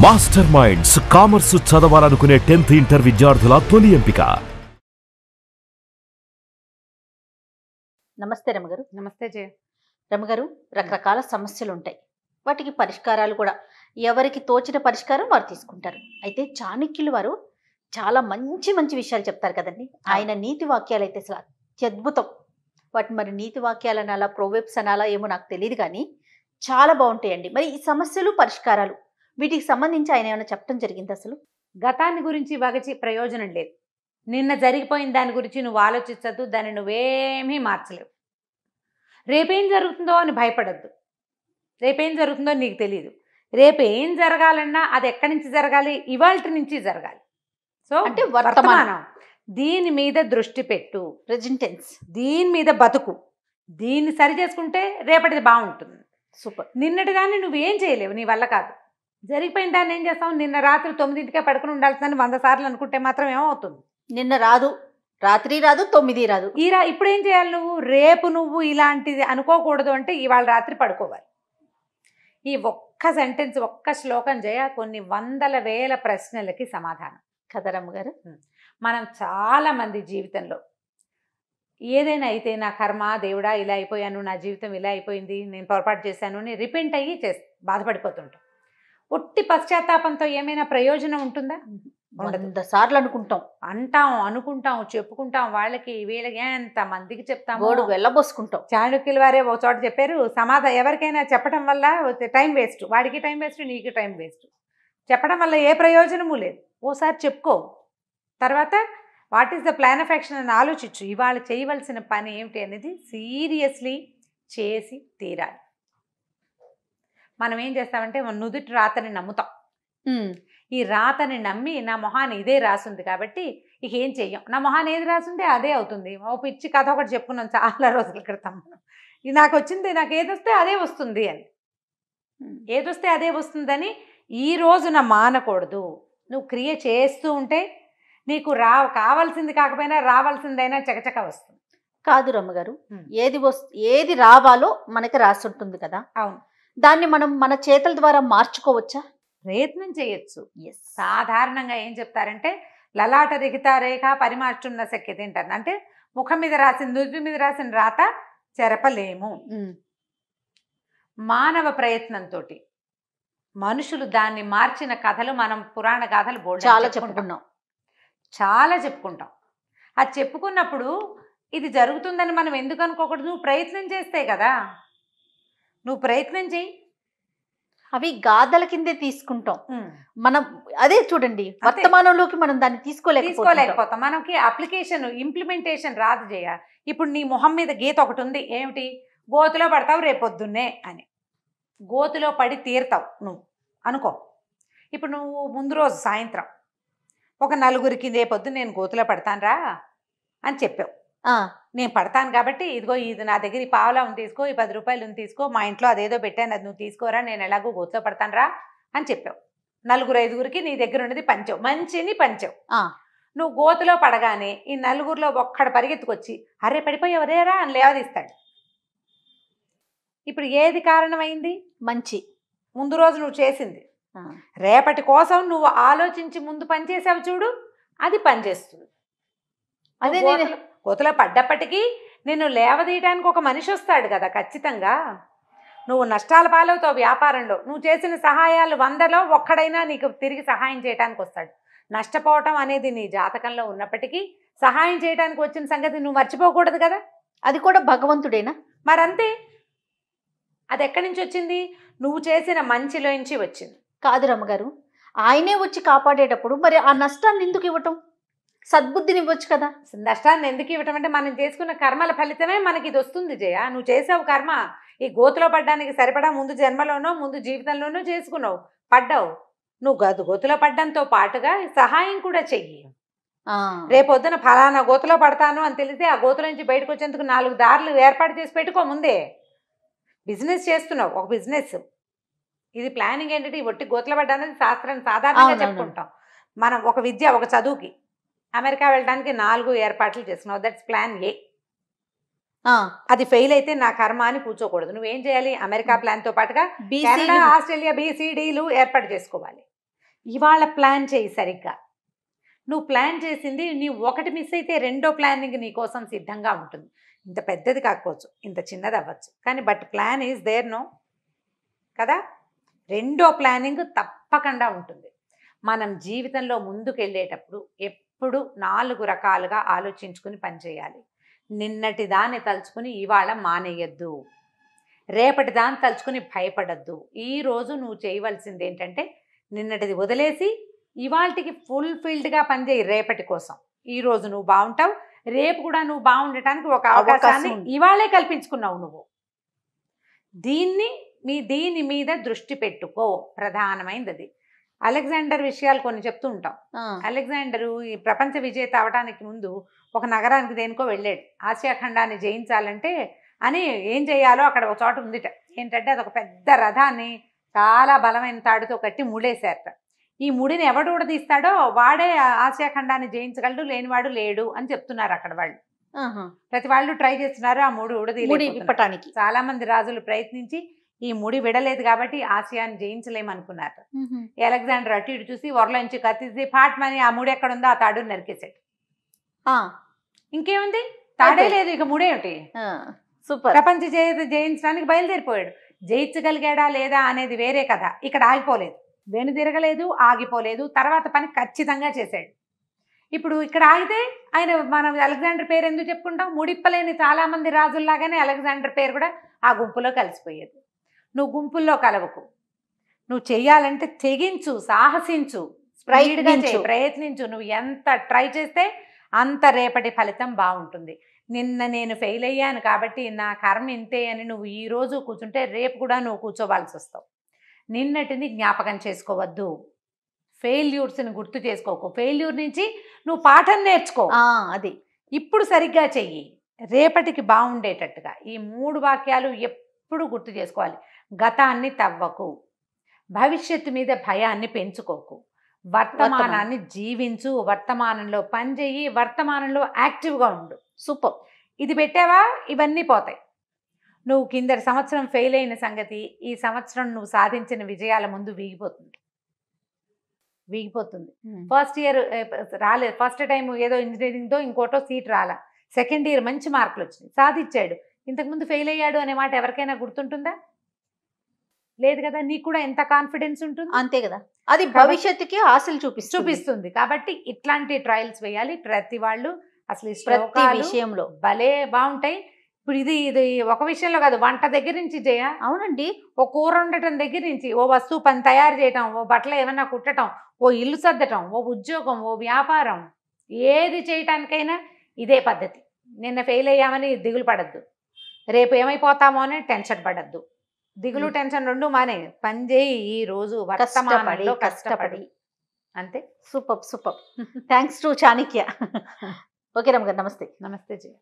Master minds commerce చదవాలనుకునే 10th inter విద్యార్థుల తొలి ఎంపిక. నమస్తే రమగారు. నమస్తే జయ. రమగారు, రకరకాల సమస్యలు ఉంటాయి, వాటికి పరిష్కారాలు కూడా ఎవరికి తోచిన పరిష్కారం వారు తీసుకుంటారు. అయితే చాణక్యులు వారు చాలా మంచి మంచి విషయాలు చెప్తారు కదండి. ఆయన నీతి వాక్యాలు అయితే అసలు అత్యద్భుతం. వాటి మరి నీతి వాక్యాలు అనాలా, ప్రోవెబ్స్ అనాలా ఏమో నాకు తెలియదు, కానీ చాలా బాగుంటాయండి. మరి ఈ సమస్యలు పరిష్కారాలు వీటికి సంబంధించి ఆయన ఏమైనా చెప్పడం జరిగింది? అసలు గతాన్ని గురించి వగచి ప్రయోజనం లేదు. నిన్న జరిగిపోయిన దాని గురించి నువ్వు ఆలోచించద్దు, దాన్ని నువ్వేమీ మార్చలేవు. రేపేం జరుగుతుందో అని భయపడద్దు. రేపేం జరుగుతుందో నీకు తెలియదు. రేపు ఏం జరగాలన్నా అది ఎక్కడి నుంచి జరగాలి? ఇవాల్టి నుంచి జరగాలి. సో అంటే వర్తమానం, దీని మీద దృష్టి పెట్టు. ప్రెజెంట్ టెన్స్, దీని మీద బతుకు. దీన్ని సరి చేసుకుంటే రేపటిది బాగుంటుంది. సూపర్. నిన్నటి దాన్ని నువ్వేం చేయలేవు, నీ వల్ల కాదు. జరిగిపోయిన దాన్ని ఏం చేస్తావు? నిన్న రాత్రి 9ంటికే పడుకుని ఉండాల్సిందని 100 సార్లు అనుకుంటే మాత్రం ఏమవుతుంది? నిన్న రాదు, రాత్రి రాదు, 9 రాదు. ఇప్పుడు ఏం చేయాలి? రేపు నువ్వు ఇలాంటిది అనుకోకూడదు అంటే ఇవాళ రాత్రి పడుకోవాలి. ఈ ఒక్క సెంటెన్స్, ఒక్క శ్లోకం జయ కొన్ని వందల వేల ప్రశ్నలకి సమాధానం. కదరమ్మ గారు, మనం చాలామంది జీవితంలో ఏదైనా అయితే నా కర్మ, దేవుడా ఇలా అయిపోయాను, నా జీవితం ఇలా అయిపోయింది, నేను పొరపాటు చేశాను అని రిపెంట్ అయ్యి బాధపడిపోతుంటాం. ఒట్టి పశ్చాత్తాపంతో ఏమైనా ప్రయోజనం ఉంటుందా? 100 సార్లు అనుకుంటాం, అనుకుంటాం, చెప్పుకుంటాం, వాళ్ళకి వీళ్ళకి ఎంత మందికి చెప్తాం, గోడు వెళ్ళబోసుకుంటాం. చాణక్యుల వారే ఒక చోట చెప్పారు, ఎవరికైనా చెప్పడం వల్ల టైం వేస్ట్. వాడికి టైం వేస్ట్, నీకు టైం వేస్ట్. చెప్పడం వల్ల ఏ ప్రయోజనము లేదు. ఓసారి చెప్పుకో, తర్వాత what is the plan of action అని ఆలోచించు. ఇవాళ చేయవలసిన పని ఏమిటి అనేది సీరియస్లీ చేసి తీరాలి. మనం ఏం చేస్తామంటే మన నుదుటి రాతని నమ్ముతాం. ఈ రాతని నమ్మి నా మొహాన్ని ఇదే రాసుంది కాబట్టి ఇక ఏం చెయ్యం, నా మొహాన్ని ఏది రాసుంటే అదే అవుతుంది. ఓ పిచ్చి కథ ఒకటి చెప్పుకున్నాం చాలా రోజుల క్రితం. ఇది నాకు వచ్చింది, నాకు ఏదొస్తే అదే వస్తుంది అని, ఏదొస్తే అదే వస్తుందని ఈ రోజున మానకూడదు. నువ్వు క్రియ చేస్తూ ఉంటే నీకు కావాల్సింది కాకపోయినా రావాల్సిందైనా చకచక వస్తుంది. కాదు రమ్మగారు, ఏది రావాలో మనకి రాసి ఉంటుంది కదా. అవును, దాన్ని మనం మన చేతుల ద్వారా మార్చుకోవచ్చా? ప్రయత్నం చేయొచ్చు. సాధారణంగా ఏం చెప్తారంటే లలాట రిహిత రేఖ పరిమార్చున్న శక్యత ఏంటారు అంటే ముఖం మీద రాసిన, నుదుటి మీద రాసిన రాత చెరపలేము. మానవ ప్రయత్నంతో మనుషులు దాన్ని మార్చిన కథలు మనం పురాణ గాథలు చాలా చెప్పుకుంటాం. అది చెప్పుకున్నప్పుడు ఇది జరుగుతుందని మనం ఎందుకు అనుకోకూడదు? నువ్వు ప్రయత్నం చేస్తే కదా. నువ్వు ప్రయత్నం చేయి. అవి గాథల కిందే తీసుకుంటాం మనం. అదే చూడండి, వర్తమానంలోకి మనం దాన్ని తీసుకోలేకపోతాం. మనకి అప్లికేషన్, ఇంప్లిమెంటేషన్ రాదు చేయ. ఇప్పుడు నీ మొహం మీద గీత ఒకటి ఉంది, ఏమిటి? గోతులో పడతావు రేపొద్దున్నే అని. గోతులో పడి తీరుతావు నువ్వు అనుకో. ఇప్పుడు నువ్వు ముందు రోజు సాయంత్రం ఒక నలుగురికి రేపొద్దు నేను గోతులో పడతానురా అని చెప్పావు. నేను పడతాను కాబట్టి ఇదిగో ఇది నా దగ్గర ఈ పావలా ఉంది తీసుకో, ఈ 10 రూపాయలు ఉంది తీసుకో, మా ఇంట్లో అదేదో పెట్టాను అది నువ్వు తీసుకోరా, నేను ఎలాగో గోతులో పడతానురా అని చెప్పావు. 4-5గురికి నీ దగ్గర ఉన్నది పంచావు, మంచిని పంచావు. నువ్వు గోతులో పడగానే ఈ 4గురిలో ఒక్కడు పరిగెత్తుకొచ్చి అరే పడిపోయేవరేరా అని లేవదీస్తాడు. ఇప్పుడు ఏది కారణమైంది? మంచి. ముందు రోజు నువ్వు చేసింది. రేపటి కోసం నువ్వు ఆలోచించి ముందు పనిచేసావు చూడు, అది పనిచేస్తుంది. అదే గోతులో పడ్డప్పటికీ నిన్ను లేవదీయటానికి ఒక మనిషి వస్తాడు కదా ఖచ్చితంగా. నువ్వు నష్టాల పాలవుతావు వ్యాపారంలో. నువ్వు చేసిన సహాయాలు 100లో ఒక్కడైనా నీకు తిరిగి సహాయం చేయడానికి వస్తాడు. నష్టపోవటం అనేది నీ జాతకంలో ఉన్నప్పటికీ సహాయం చేయడానికి వచ్చిన సంగతి నువ్వు మర్చిపోకూడదు కదా. అది కూడా భగవంతుడేనా? మరంతే. అది ఎక్కడి నుంచి వచ్చింది? నువ్వు చేసిన మంచిలోంచి వచ్చింది. కాదు రమ్మగారు, ఆయనే వచ్చి కాపాడేటప్పుడు మరి ఆ నష్టాన్ని ఎందుకు ఇవ్వటం? సద్బుద్ధిని ఇవ్వచ్చు కదా. నష్టాన్ని ఎందుకు ఇవ్వటం అంటే మనం చేసుకున్న కర్మల ఫలితమే మనకి ఇది వస్తుంది జయ. నువ్వు చేసావు కర్మ, ఈ గోతులో పడ్డానికి సరిపడా ముందు జన్మలోనో ముందు జీవితంలోనో చేసుకున్నావు, పడ్డావు. నువ్వు గోతులో పడ్డంతో పాటుగా సహాయం కూడా చెయ్యి. రేపొద్దున ఫలానా గోతులో పడతాను అని తెలిస్తే ఆ గోతుల నుంచి బయటకు వచ్చేందుకు 4 దారులు ఏర్పాటు చేసి పెట్టుకో ముందే. బిజినెస్ చేస్తున్నావు, ఒక బిజినెస్. ఇది ప్లానింగ్ ఏంటంటే ఈ ఒట్టి గోతులో పడ్డా అనేది సాధారణంగా చెప్పుకుంటాం మనం. ఒక విద్య, ఒక చదువుకి అమెరికా వెళ్ళడానికి 4 ఏర్పాట్లు చేసుకున్నావు, దట్స్ ప్లాన్ ఏ. అది ఫెయిల్ అయితే నా కర్మ అని కూర్చోకూడదు. నువ్వేం చేయాలి? అమెరికా ప్లాన్తో పాటుగా కెనడా, ఆస్ట్రేలియా, BCDలు ఏర్పాటు చేసుకోవాలి. ఇవాళ ప్లాన్ చేయి సరిగ్గా. నువ్వు ప్లాన్ చేసింది నీ ఒకటి మిస్ అయితే రెండో ప్లానింగ్ నీ కోసం సిద్ధంగా ఉంటుంది. ఇంత పెద్దది కాకపోవచ్చు, ఇంత చిన్నది అవ్వచ్చు, కానీ but plan is there no కదా. రెండో ప్లానింగ్ తప్పకుండా ఉంటుంది. మనం జీవితంలో ముందుకు వెళ్ళేటప్పుడు ఎప్పుడు 4 రకాలుగా ఆలోచించుకుని పనిచేయాలి. నిన్నటి దాన్ని తలుచుకుని ఇవాళ మానేయద్దు, రేపటి దాన్ని తలుచుకుని భయపడద్దు. ఈరోజు నువ్వు చేయవలసింది ఏంటంటే నిన్నటిది వదిలేసి ఇవాళకి ఫుల్ఫిల్డ్గా పనిచేయి రేపటి కోసం. ఈరోజు నువ్వు బాగుంటావు, రేపు కూడా నువ్వు బాగుండటానికి ఒక అవకాశాన్ని ఇవాళే కల్పించుకున్నావు నువ్వు. దీని మీద దృష్టి పెట్టుకో, ప్రధానమైనది అది. అలెగ్జాండర్ విషయాలు కొన్ని చెప్తూ ఉంటాం. అలెగ్జాండరు ఈ ప్రపంచ విజేత అవడానికి ముందు ఒక నగరానికి దేనికో వెళ్ళాడు. ఆసియా ఖండాన్ని జయించాలంటే అని ఏం చేయాలో అక్కడ ఒక చోట ఉందిట. ఏంటంటే అదొక పెద్ద రథాన్ని చాలా బలమైన తాడుతో కట్టి ముడేశారట. ఈ ముడిని ఎవడు ఊడదీస్తాడో వాడే ఆసియా ఖండాన్ని జయించగలడు, లేనివాడు లేడు అని చెప్తున్నారు అక్కడ వాళ్ళు. ప్రతి వాళ్ళు ట్రై చేస్తున్నారు ఆ ముడి ఊడదీయడానికి. చాలా మంది రాజులు ప్రయత్నించి ఈ ముడి విడలేదు కాబట్టి ఆసియాని జయించలేమనుకున్నారు. అలెగ్జాండర్ అటు ఇటు చూసి వరలోంచి కత్తిసి ఫాట్మని ఆ ముడి ఎక్కడుందో ఆ తాడుని నరికేశాడు. ఇంకేముంది, తాడే లేదు, ఇక ముడేమిటి. ప్రపంచ జయించడానికి బయలుదేరిపోయాడు. జయించగలిగాడా లేదా అనేది వేరే కథ. ఇక్కడ ఆగిపోలేదు, వెను తిరగలేదు, ఆగిపోలేదు, తర్వాత పని ఖచ్చితంగా చేశాడు. ఇప్పుడు ఇక్కడ ఆగితే ఆయన మనం అలెగ్జాండర్ పేరు ఎందుకు చెప్పుకుంటాం? ముడిప్పలేని చాలామంది రాజుల్లాగానే అలెగ్జాండర్ పేరు కూడా ఆ గుంపులో కలిసిపోయేది. నువ్వు గుంపుల్లో కలవకు. నువ్వు చెయ్యాలంటే తెగించు, సాహసించు, ప్రయత్నించు. నువ్వు ఎంత ట్రై చేస్తే అంత రేపటి ఫలితం బాగుంటుంది. నిన్న నేను ఫెయిల్ అయ్యాను కాబట్టి నా కర్మ ఇంతే అని నువ్వు ఈరోజు కూర్చుంటే రేపు కూడా నువ్వు కూర్చోవాల్సి వస్తావు. నిన్నటిని జ్ఞాపకం చేసుకోవద్దు, ఫెయిల్యూర్స్ని గుర్తు చేసుకోకు. ఫెయిల్యూర్ నుంచి నువ్వు పాఠం నేర్చుకో. అది ఇప్పుడు సరిగ్గా చెయ్యి, రేపటికి బాగుండేటట్టుగా. ఈ 3 వాక్యాలు ఎప్పుడు గుర్తు చేసుకోవాలి. గతాన్ని తవ్వకు, భవిష్యత్తు మీద భయాన్ని పెంచుకోకు, వర్తమానాన్ని జీవించు, వర్తమానంలో పనిచేయి, వర్తమానంలో యాక్టివ్గా ఉండు. సూపర్. ఇది పెట్టావా ఇవన్నీ పోతాయి. నువ్వు కిందటి సంవత్సరం ఫెయిల్ అయిన సంగతి ఈ సంవత్సరం నువ్వు సాధించిన విజయాల ముందు వీగిపోతుంది. ఫస్ట్ ఇయర్ రాలేదు, ఫస్ట్ టైం ఏదో ఇంజనీరింగ్తో ఇంకోటో సీట్ రాలా, సెకండ్ ఇయర్ మంచి మార్కులు వచ్చినాయి, సాధించాడు. ఇంతకుముందు ఫెయిల్ అయ్యాడు అనే మాట ఎవరికైనా గుర్తుంటుందా? లేదు కదా. నీకు కూడా ఎంత కాన్ఫిడెన్స్ ఉంటుంది, అంతే కదా. అది భవిష్యత్తుకి ఆశలు చూపిస్తుంది. కాబట్టి ఇట్లాంటి ట్రయల్స్ వేయాలి ప్రతి వాళ్ళు. అసలు ప్రతి విషయంలో భలే బాగుంటాయి. ఇప్పుడు ఇది ఒక విషయంలో కాదు, వంట దగ్గర నుంచి చేయ. అవునండి. ఓ కూర వండటం దగ్గర నుంచి, ఓ వస్తువు పని తయారు చేయటం, ఓ బట్టలు ఏమన్నా కుట్టడం, ఓ ఇల్లు సర్దటం, ఓ ఉద్యోగం, ఓ వ్యాపారం, ఏది చేయటానికైనా ఇదే పద్ధతి. నిన్న ఫెయిల్ అయ్యామని దిగులు పడద్దు, రేపు ఏమైపోతామో అని టెన్షన్ పడద్దు. దిగులు టెన్షన్ 2 మానే, పని చేయి ఈ రోజు వర్తమానంలో కష్టపడి. అంతే. Super. Thanks to Chanakya. Okay రమ్మ గారు, నమస్తే. నమస్తే జయ.